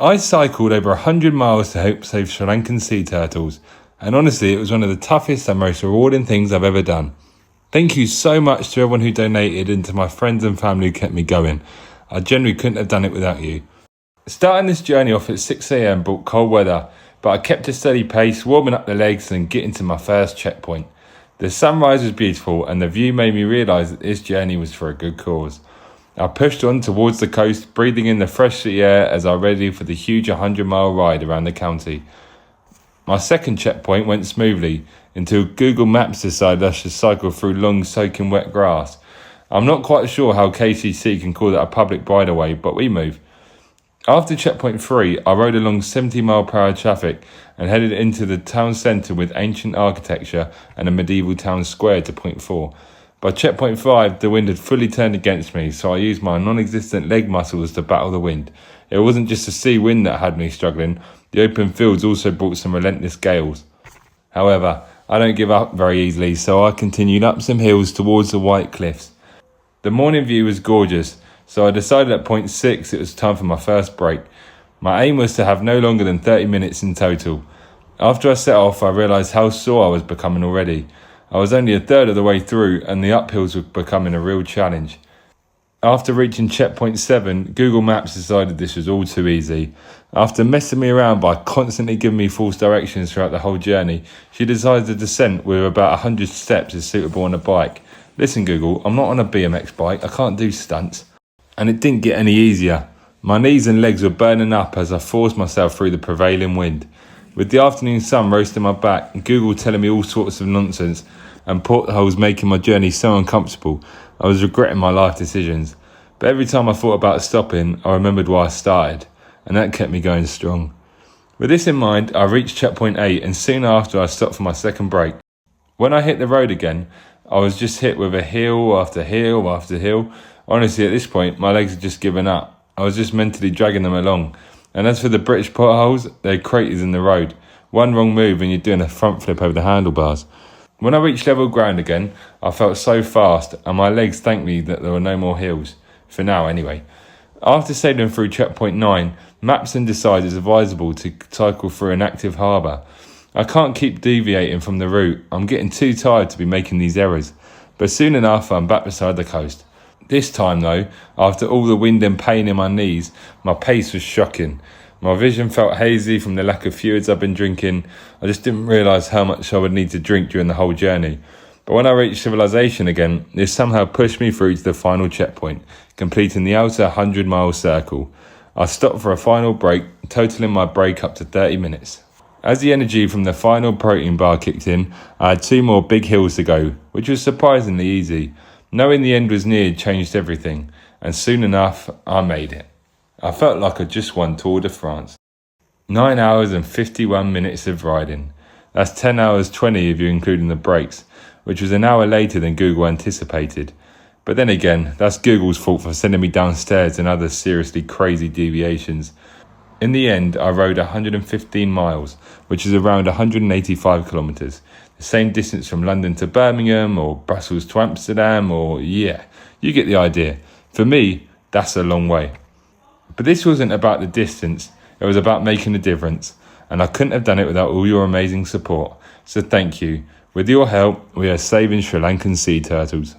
I cycled over 100 miles to help save Sri Lankan sea turtles, and honestly it was one of the toughest and most rewarding things I've ever done. Thank you so much to everyone who donated and to my friends and family who kept me going. I generally couldn't have done it without you. Starting this journey off at 6 a.m. brought cold weather, but I kept a steady pace, warming up the legs and getting to my first checkpoint. The sunrise was beautiful and the view made me realise that this journey was for a good cause. I pushed on towards the coast, breathing in the fresh sea air as I ready for the huge 100-mile ride around the county. My second checkpoint went smoothly until Google Maps decided I should cycle through long soaking wet grass. I'm not quite sure how KCC can call that a public bridleway, but we move. After checkpoint 3, I rode along 70-mile-per-hour traffic and headed into the town centre with ancient architecture and a medieval town square to point 4. By checkpoint 5, the wind had fully turned against me, so I used my non-existent leg muscles to battle the wind. It wasn't just the sea wind that had me struggling, the open fields also brought some relentless gales. However, I don't give up very easily, so I continued up some hills towards the white cliffs. The morning view was gorgeous, so I decided at point 6 it was time for my first break. My aim was to have no longer than 30 minutes in total. After I set off, I realised how sore I was becoming already. I was only a third of the way through and the uphills were becoming a real challenge. After reaching checkpoint 7, Google Maps decided this was all too easy. After messing me around by constantly giving me false directions throughout the whole journey, she decided the descent with about 100 steps is suitable on a bike. Listen Google, I'm not on a BMX bike, I can't do stunts. And it didn't get any easier. My knees and legs were burning up as I forced myself through the prevailing wind. With the afternoon sun roasting my back, Google telling me all sorts of nonsense, and potholes making my journey so uncomfortable, I was regretting my life decisions. But every time I thought about stopping, I remembered why I started, and that kept me going strong. With this in mind, I reached checkpoint 8 and soon after I stopped for my second break. When I hit the road again, I was just hit with a hill after hill after hill. Honestly, at this point, my legs had just given up. I was just mentally dragging them along. And as for the British potholes, they're craters in the road. One wrong move and you're doing a front flip over the handlebars. When I reached level ground again, I felt so fast and my legs thanked me that there were no more hills. For now, anyway. After sailing through checkpoint 9, Mapson decided it's advisable to cycle through an active harbour. I can't keep deviating from the route. I'm getting too tired to be making these errors. But soon enough, I'm back beside the coast. This time though, after all the wind and pain in my knees, my pace was shocking. My vision felt hazy from the lack of fluids I've been drinking. I just didn't realise how much I would need to drink during the whole journey. But when I reached civilization again, this somehow pushed me through to the final checkpoint, completing the outer 100-mile circle. I stopped for a final break, totaling my break up to 30 minutes. As the energy from the final protein bar kicked in, I had 2 more big hills to go, which was surprisingly easy. Knowing the end was near changed everything, and soon enough, I made it. I felt like I just won Tour de France. 9 hours and 51 minutes of riding. That's 10 hours 20 if you're including the breaks, which was an hour later than Google anticipated. But then again, that's Google's fault for sending me downstairs and other seriously crazy deviations. In the end, I rode 115 miles, which is around 185 kilometres. The same distance from London to Birmingham or Brussels to Amsterdam or yeah, you get the idea. For me, that's a long way. But this wasn't about the distance, it was about making a difference. And I couldn't have done it without all your amazing support. So thank you. With your help, we are saving Sri Lankan sea turtles.